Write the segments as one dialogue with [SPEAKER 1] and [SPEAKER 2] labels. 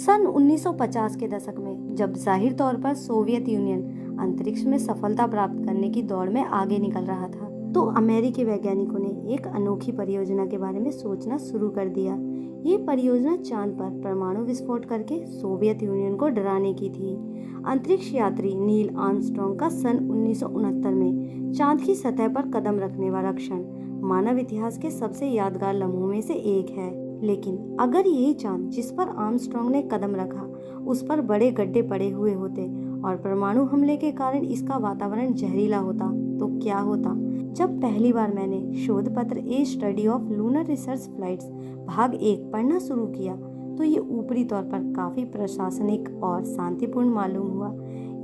[SPEAKER 1] सन 1950 के दशक में जब जाहिर तौर पर सोवियत यूनियन अंतरिक्ष में सफलता प्राप्त करने की दौड़ में आगे निकल रहा था, तो अमेरिकी वैज्ञानिकों ने एक अनोखी परियोजना के बारे में सोचना शुरू कर दिया। ये परियोजना चांद पर परमाणु विस्फोट करके सोवियत यूनियन को डराने की थी। अंतरिक्ष यात्री नील आर्मस्ट्रॉन्ग का सन 1969 में चांद की सतह पर कदम रखने वाला क्षण मानव इतिहास के सबसे यादगार लम्हों में से एक है। लेकिन अगर यही चांद जिस पर आर्मस्ट्रॉन्ग ने कदम रखा उस पर बड़े गड्ढे पड़े हुए होते और परमाणु हमले के कारण इसका वातावरण जहरीला होता तो क्या होता। जब पहली बार मैंने शोध पत्र a study of lunar research flights भाग 1 पढ़ना शुरू किया तो ये ऊपरी तौर पर काफी प्रशासनिक और शांतिपूर्ण मालूम हुआ।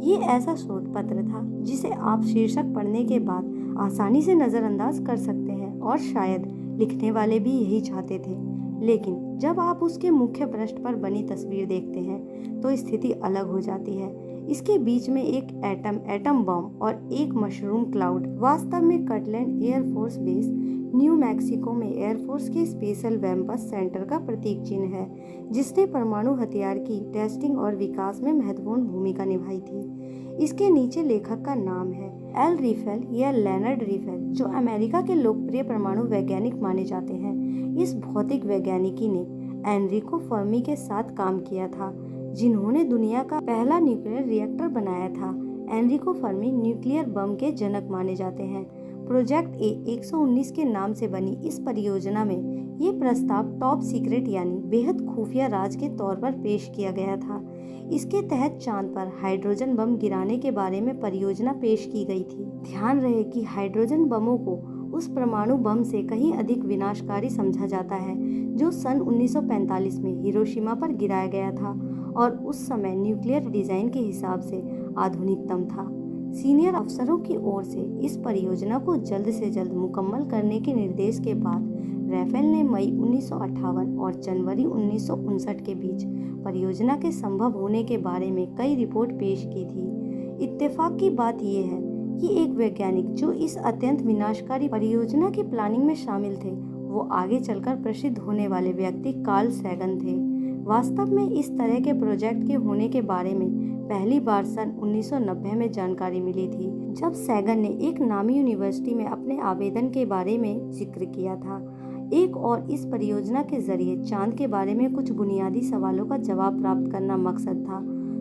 [SPEAKER 1] ये ऐसा शोध पत्र था जिसे आप शीर्षक पढ़ने के बाद आसानी से नजरअंदाज कर सकते हैं और शायद लिखने वाले भी यही चाहते थे। लेकिन जब आप उसके मुख्य पृष्ठ पर बनी तस्वीर देखते हैं तो स्थिति अलग हो जाती है। इसके बीच में एक एटम बम और एक मशरूम क्लाउड वास्तव में कटलैंड एयरफोर्स बेस न्यू मैक्सिको में एयरफोर्स के स्पेशल वेम्पस सेंटर का प्रतीक चिन्ह है, जिसने परमाणु हथियार की टेस्टिंग और विकास में महत्वपूर्ण भूमिका निभाई थी। इसके नीचे लेखक का नाम है एल रिफेल या लेनर्ड रिफेल, जो अमेरिका के लोकप्रिय परमाणु वैज्ञानिक माने जाते हैं। इस भौतिक वैज्ञानिकी ने एनरिको फर्मी के साथ काम किया था, जिन्होंने दुनिया का पहला न्यूक्लियर रिएक्टर बनाया था। एनरिको फर्मी न्यूक्लियर बम के जनक माने जाते हैं। प्रोजेक्ट ए 119 के नाम से बनी इस परियोजना में ये प्रस्ताव टॉप सीक्रेट यानी बेहद खुफिया राज के तौर पर पेश किया गया था। इसके तहत चांद पर हाइड्रोजन बम गिराने के बारे में परियोजना पेश की गई थी। ध्यान रहे कि हाइड्रोजन बमों को उस परमाणु बम से कहीं अधिक विनाशकारी समझा जाता है जो सन 1945 में हिरोशिमा पर गिराया गया था और उस समय न्यूक्लियर डिजाइन के हिसाब से आधुनिकतम था। सीनियर अफसरों की ओर से इस परियोजना को जल्द से जल्द मुकम्मल करने के निर्देश के बाद राफेल ने मई 1958 और जनवरी 1959 के बीच परियोजना के संभव होने के बारे में कई रिपोर्ट पेश की थी। इत्तेफाक की बात यह है कि एक वैज्ञानिक जो इस अत्यंत विनाशकारी परियोजना की प्लानिंग में शामिल थे वो आगे चलकर प्रसिद्ध होने वाले व्यक्ति कार्ल सैगन थे। वास्तव में इस तरह के प्रोजेक्ट के होने के बारे में पहली बार सन 1990 में जानकारी मिली थी, जब सैगन ने एक नामी यूनिवर्सिटी में अपने आवेदन के बारे में जिक्र किया था। एक और इस परियोजना के जरिए चांद के बारे में कुछ बुनियादी सवालों का जवाब प्राप्त करना मकसद था,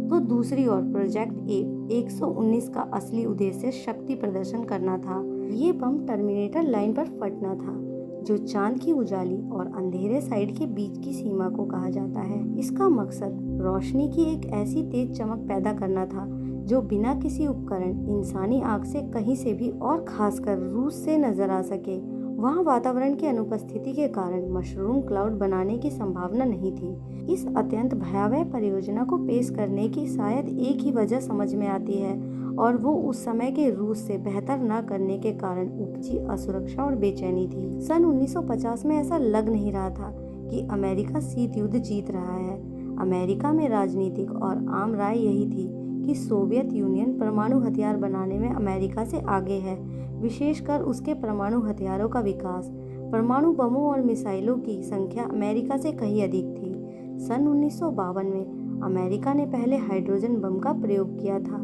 [SPEAKER 1] तो दूसरी ओर प्रोजेक्ट ए 119 का असली उद्देश्य शक्ति प्रदर्शन करना था। ये बम टर्मिनेटर लाइन पर फटना था, जो चांद की उजाली और अंधेरे साइड के बीच की सीमा को कहा जाता है। इसका मकसद रोशनी की एक ऐसी तेज चमक पैदा करना था जो बिना किसी उपकरण इंसानी आंख से कहीं से भी और खासकर रूस से नजर आ सके। वहाँ वातावरण की अनुपस्थिति के कारण मशरूम क्लाउड बनाने की संभावना नहीं थी। इस अत्यंत भयावह परियोजना को पेश करने की शायद एक ही वजह समझ में आती है और वो उस समय के रूस से बेहतर न करने के कारण उपजी असुरक्षा और बेचैनी थी। सन 1950 में ऐसा लग नहीं रहा था कि अमेरिका शीत युद्ध जीत रहा है। अमेरिका में राजनीतिक और आम राय यही थी कि सोवियत यूनियन परमाणु हथियार बनाने में अमेरिका से आगे है, विशेषकर उसके परमाणु हथियारों का विकास। परमाणु बमों और मिसाइलों की संख्या अमेरिका से कहीं अधिक थी। सन 1952 में अमेरिका ने पहले हाइड्रोजन बम का प्रयोग किया था।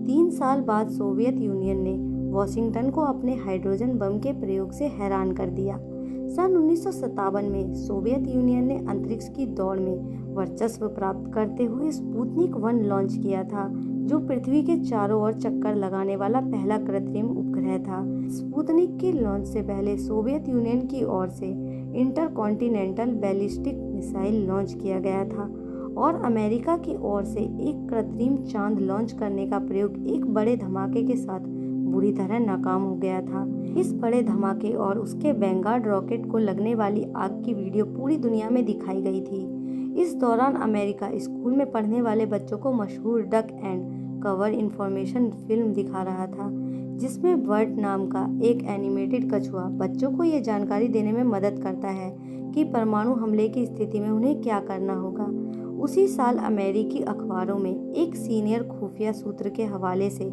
[SPEAKER 1] 3 साल बाद सोवियत यूनियन ने वॉशिंगटन को अपने हाइड्रोजन बम के प्रयोग से हैरान कर दिया। सन 1957 में सोवियत यूनियन ने अंतरिक्ष की दौड़ में वर्चस्व प्राप्त करते हुए स्पुतनिक 1 लॉन्च किया था, जो पृथ्वी के चारों ओर चक्कर लगाने वाला पहला कृत्रिम उपग्रह था। स्पुतनिक के लॉन्च से पहले सोवियत यूनियन की ओर से इंटरकॉन्टिनेंटल बैलिस्टिक मिसाइल लॉन्च किया गया था और अमेरिका की ओर से एक कृत्रिम चांद लॉन्च करने का प्रयोग एक बड़े धमाके के साथ बुरी तरह नाकाम हो गया था। इस बड़े धमाके और उसके वैनगार्ड रॉकेट को लगने वाली आग की वीडियो पूरी दुनिया में दिखाई गई थी। इस दौरान अमेरिका स्कूल में पढ़ने वाले बच्चों को मशहूर duck and cover information film दिखा रहा था, जिसमें बर्ट नाम का एक एनिमेटेड कछुआ बच्चों को ये जानकारी देने में मदद करता है कि परमाणु हमले की स्थिति में उन्हें क्या करना होगा। उसी साल अमेरिकी अखबारों में एक सीनियर खुफिया सूत्र के हवाले से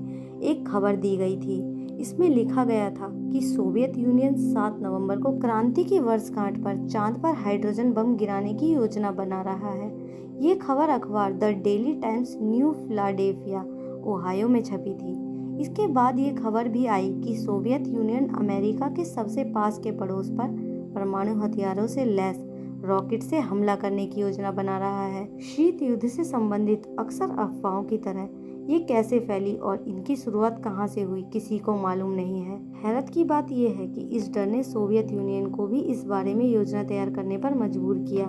[SPEAKER 1] एक खबर दी गई थी। इसमें लिखा गया था कि सोवियत यूनियन 7 नवंबर को क्रांति की वर्षगांठ पर चांद पर हाइड्रोजन बम गिराने की योजना बना रहा है। ये खबर अखबार the daily times new Philadelphia, Ohio में छपी थी। इसके बाद ये खबर भी आई कि सोवियत यूनियन अमेरिका के सबसे पास के पड़ोस पर परमाणु हथियारों से लैस रॉकेट से हमला करने की योजना बना रहा है। शीत युद्ध से संबंधित अक्सर अफवाहों की तरह ये कैसे फैली और इनकी शुरुआत कहां से हुई, किसी को मालूम नहीं है। हैरत की बात यह है कि इस डर ने सोवियत यूनियन को भी इस बारे में योजना तैयार करने पर मजबूर किया।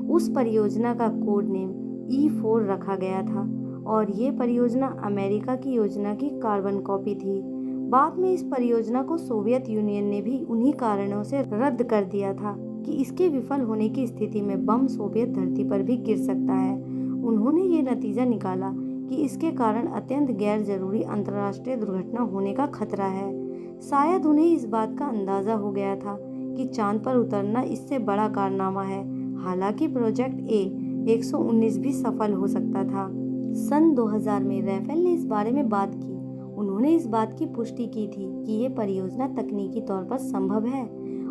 [SPEAKER 1] उस परियोजना का कोड नेम E4 रखा गया था और ये परियोजना अमेरिका की योजना की कार्बन कॉपी थी। बाद में इस परियोजना को सोवियत यूनियन ने भी उन्हीं कारणों से रद्द कर दिया था कि इसके विफल होने की स्थिति में बम सोवियत धरती पर भी गिर सकता है। उन्होंने ये नतीजा निकाला कि इसके कारण अत्यंत गैर जरूरी अंतर्राष्ट्रीय दुर्घटना होने का खतरा है। शायद उन्हें इस बात का अंदाजा हो गया था कि चांद पर उतरना इससे बड़ा कारनामा है। हालांकि प्रोजेक्ट A119 भी सफल हो सकता था। सन 2000 में राफेल ने इस बारे में बात की। उन्होंने इस बात की पुष्टि की थी कि ये परियोजना तकनीकी तौर पर संभव है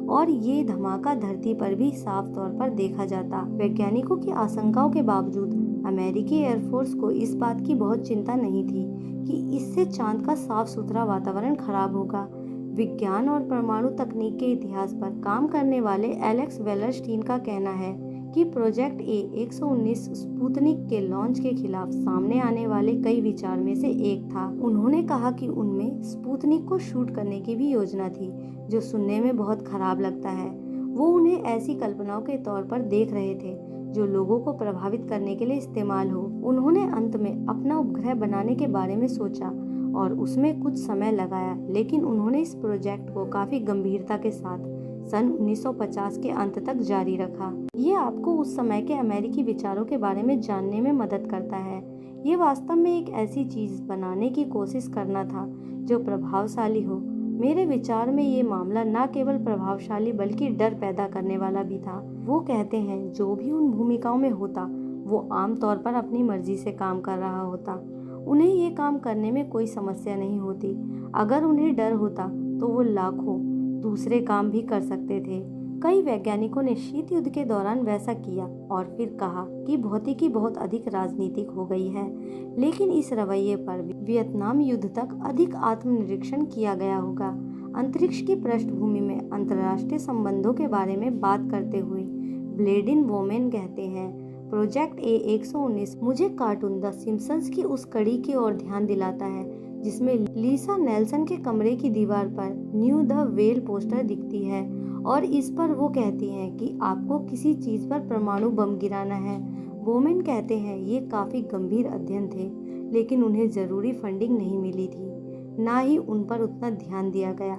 [SPEAKER 1] और ये धमाका धरती पर भी साफ तौर पर देखा जाता। वैज्ञानिकों की आशंकाओं के बावजूद अमेरिकी एयरफोर्स को इस बात की बहुत चिंता नहीं थी कि इससे चांद का साफ सुथरा वातावरण खराब होगा। विज्ञान और परमाणु तकनीक के इतिहास पर काम करने वाले एलेक्स वेलरस्टीन का कहना है कि प्रोजेक्ट A119 स्पुतनिक के लॉन्च के खिलाफ सामने आने वाले कई विचार में से एक था। उन्होंने कहा कि उनमें स्पुतनिक को शूट करने की भी योजना थी, जो सुनने में बहुत खराब लगता है। वो उन्हें ऐसी कल्पनाओं के तौर पर देख रहे थे जो लोगों को प्रभावित करने के लिए इस्तेमाल हो। उन्होंने अंत में अपना उपग्रह बनाने के बारे में सोचा और उसमें कुछ समय लगाया, लेकिन उन्होंने इस प्रोजेक्ट को काफी गंभीरता के साथ सन 1950 के अंत तक जारी रखा। ये आपको उस समय के अमेरिकी विचारों के बारे में जानने में मदद करता है। ये वास्तव में एक ऐसी चीज बनाने की कोशिश करना था जो प्रभावशाली हो। मेरे विचार में ये मामला न केवल प्रभावशाली बल्कि डर पैदा करने वाला भी था। वो कहते हैं जो भी उन भूमिकाओं में होता वो आमतौर पर अपनी मर्जी से काम कर रहा होता। उन्हें ये काम करने में कोई समस्या नहीं होती। अगर उन्हें डर होता तो वो लाखों दूसरे काम भी कर सकते थे। कई वैज्ञानिकों ने शीत युद्ध के दौरान वैसा किया और फिर कहा कि भौतिकी बहुत अधिक राजनीतिक हो गई है, लेकिन इस रवैये पर वियतनाम युद्ध तक अधिक आत्मनिरीक्षण किया गया होगा। अंतरिक्ष की पृष्ठभूमि में अंतर्राष्ट्रीय संबंधों के बारे में बात करते हुए ब्लेडिन वोमेन कहते हैं, प्रोजेक्ट A119 मुझे कार्टून द सिम्पसंस की उस कड़ी की ओर ध्यान दिलाता है जिसमें लीसा नेल्सन के कमरे की दीवार पर न्यू द वेल पोस्टर दिखती है और इस पर वो कहती हैं कि आपको किसी चीज पर परमाणु बम गिराना है। वोमेन कहते हैं ये काफी गंभीर अध्ययन थे, लेकिन उन्हें जरूरी फंडिंग नहीं मिली थी, ना ही उन पर उतना ध्यान दिया गया।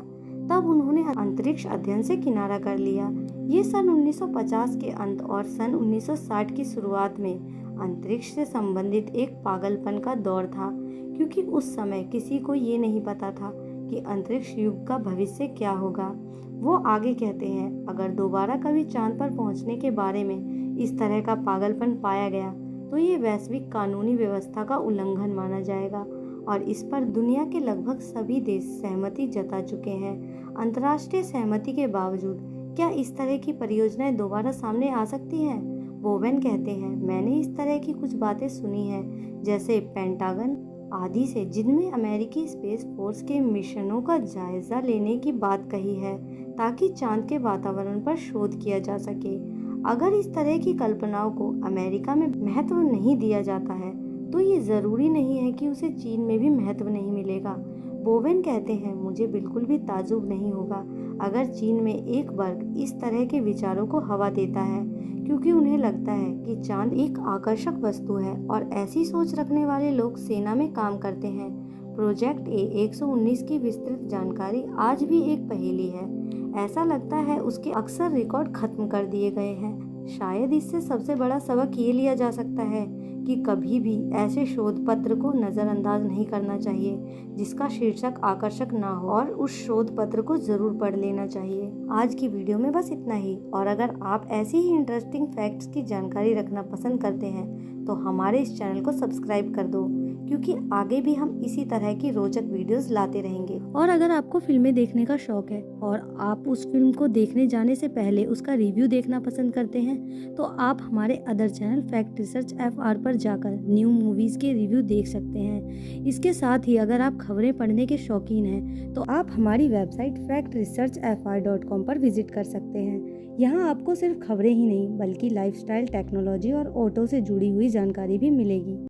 [SPEAKER 1] तब उन्होंने अंतरिक्ष अध्ययन से किनारा कर लिया। ये सन 1950 के अंत और सन 1960 की शुरुआत में अंतरिक्ष से संबंधित एक पागलपन का दौर था, क्योंकि उस समय किसी को ये नहीं पता था कि अंतरिक्ष युग का भविष्य क्या होगा। वो आगे कहते हैं, अगर दोबारा कभी चांद पर पहुंचने के बारे में इस तरह का पागलपन पाया गया तो ये वैश्विक कानूनी व्यवस्था का उल्लंघन माना जाएगा और इस पर दुनिया के लगभग सभी देश सहमति जता चुके हैं। अंतर्राष्ट्रीय सहमति के बावजूद क्या इस तरह की परियोजनाएं दोबारा सामने आ सकती हैं? वोवेन कहते हैं, मैंने इस तरह की कुछ बातें सुनी हैं, जैसे पेंटागन आदि से, जिनमें अमेरिकी स्पेस फोर्स के मिशनों का जायजा लेने की बात कही है ताकि चांद के वातावरण पर शोध किया जा सके। अगर इस तरह की कल्पनाओं को अमेरिका में महत्व नहीं दिया जाता है तो ये जरूरी नहीं है कि उसे चीन में भी महत्व नहीं मिलेगा। बोवेन कहते हैं, मुझे बिल्कुल भी ताज्जुब नहीं होगा अगर चीन में एक वर्ग इस तरह के विचारों को हवा देता है, क्योंकि उन्हें लगता है कि चांद एक आकर्षक वस्तु है और ऐसी सोच रखने वाले लोग सेना में काम करते हैं। प्रोजेक्ट A119 की विस्तृत जानकारी आज भी एक पहेली है। ऐसा लगता है उसके अक्सर रिकॉर्ड खत्म कर दिए गए हैं। शायद इससे सबसे बड़ा सबक ये लिया जा सकता है कि कभी भी ऐसे शोध पत्र को नज़रअंदाज नहीं करना चाहिए जिसका शीर्षक आकर्षक ना हो, और उस शोध पत्र को ज़रूर पढ़ लेना चाहिए। आज की वीडियो में बस इतना ही, और अगर आप ऐसी ही इंटरेस्टिंग फैक्ट्स की जानकारी रखना पसंद करते हैं तो हमारे इस चैनल को सब्सक्राइब कर दो, क्योंकि आगे भी हम इसी तरह की रोचक वीडियोस लाते रहेंगे। और अगर आपको फिल्में देखने का शौक है और आप उस फिल्म को देखने जाने से पहले उसका रिव्यू देखना पसंद करते हैं, तो आप हमारे other channel fact research FR पर जाकर न्यू मूवीज़ के रिव्यू देख सकते हैं। इसके साथ ही अगर आप खबरें पढ़ने के शौकीन हैं, तो आप हमारी वेबसाइट factresearchfr.com पर विजिट कर सकते हैं। यहाँ आपको सिर्फ खबरें ही नहीं, बल्कि लाइफस्टाइल, टेक्नोलॉजी और ऑटो से जुड़ी हुई जानकारी भी मिलेगी।